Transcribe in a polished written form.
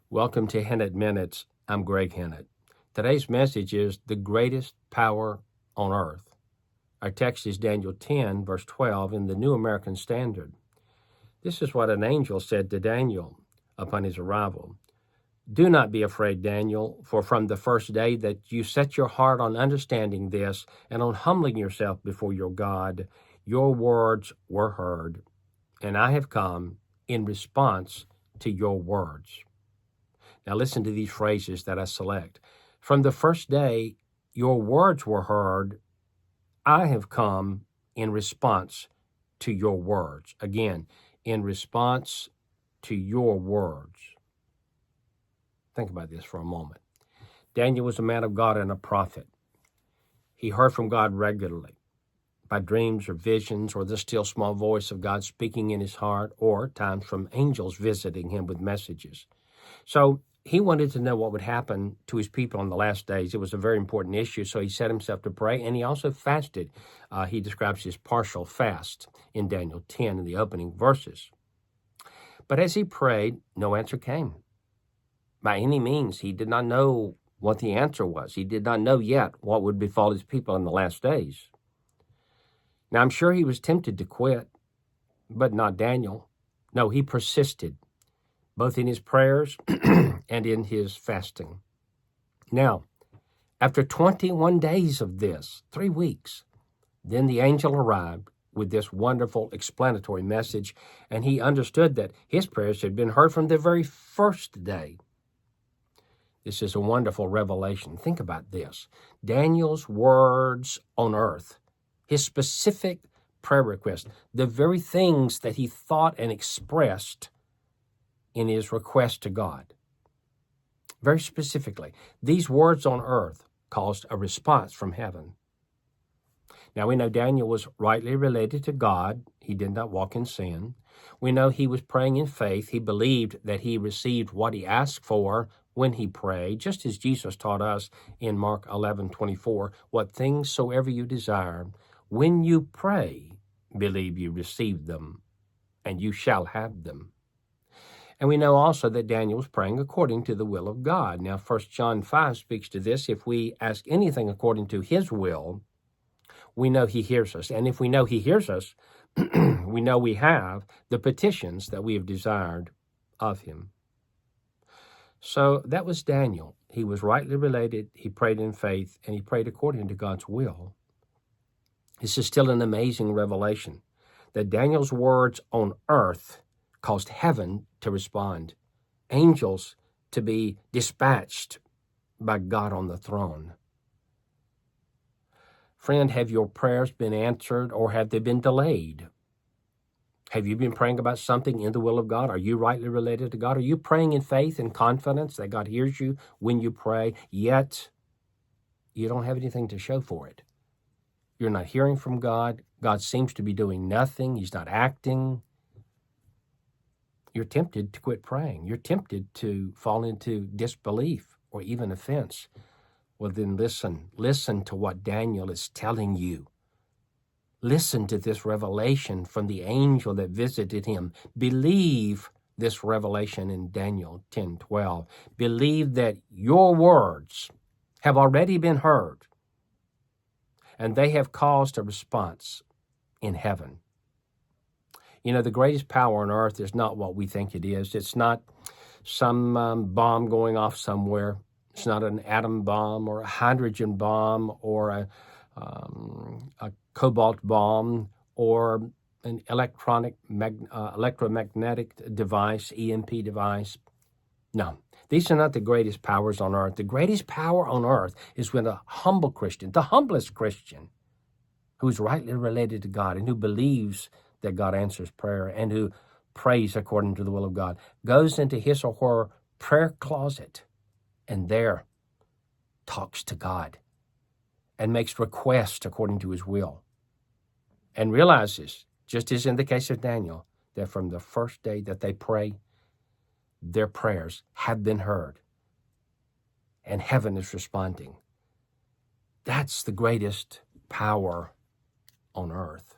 Welcome to Hennett Minutes. I'm Greg Hennett. Today's message is the greatest power on earth. Our text is Daniel 10, verse 12 in the New American Standard. This is what an angel said to Daniel upon his arrival. Do not be afraid, Daniel, for from the first day that you set your heart on understanding this and on humbling yourself before your God, your words were heard, and I have come in response to your words. Now listen to these phrases that I select. From the first day your words were heard, I have come in response to your words. Again, in response to your words. Think about this for a moment. Daniel was a man of God and a prophet. He heard from God regularly by dreams or visions or the still small voice of God speaking in his heart, or times from angels visiting him with messages. So he wanted to know what would happen to his people in the last days. It was a very important issue, so he set himself to pray, and he also fasted. He describes his partial fast in Daniel 10 in the opening verses. But as he prayed, no answer came. By any means, he did not know what the answer was. He did not know yet what would befall his people in the last days. Now, I'm sure he was tempted to quit, but not Daniel. No, he persisted, both in his prayers and in his fasting. Now, after 21 days of this, 3 weeks, then the angel arrived with this wonderful explanatory message, and he understood that his prayers had been heard from the very first day. This is a wonderful revelation. Think about this. Daniel's words on earth, his specific prayer request, the very things that he thought and expressed in his request to God. Very specifically, these words on earth caused a response from heaven. Now we know Daniel was rightly related to God. He did not walk in sin. We know he was praying in faith. He believed that he received what he asked for when he prayed, just as Jesus taught us in Mark 11:24, what things soever you desire, when you pray, believe you receive them, and you shall have them. And we know also that Daniel was praying according to the will of God. Now, 1 John 5 speaks to this. If we ask anything according to his will, we know he hears us. And if we know he hears us, we know we have the petitions that we have desired of him. So that was Daniel. He was rightly related, he prayed in faith, and he prayed according to God's will. This is still an amazing revelation, that Daniel's words on earth caused heaven to respond, angels to be dispatched by God on the throne. Friend, have your prayers been answered, or have they been delayed? Have you been praying about something in the will of God? Are you rightly related to God? Are you praying in faith and confidence that God hears you when you pray, yet you don't have anything to show for it? You're not hearing from God. God seems to be doing nothing. He's not acting. You're tempted to quit praying. You're tempted to fall into disbelief or even offense. Well, then listen to what Daniel is telling you. Listen to this revelation from the angel that visited him. Believe this revelation in Daniel 10:12. Believe that your words have already been heard, and they have caused a response in heaven. You know, the greatest power on earth is not what we think it is. It's not some bomb going off somewhere. It's not an atom bomb or a hydrogen bomb or a cobalt bomb or an electromagnetic device, EMP device. No, these are not the greatest powers on earth. The greatest power on earth is when a humble Christian, the humblest Christian, who's rightly related to God and who believes that God answers prayer and who prays according to the will of God, goes into his or her prayer closet and there talks to God and makes requests according to his will, and realizes, just as in the case of Daniel, that from the first day that they pray, their prayers have been heard, and heaven is responding. That's the greatest power on earth.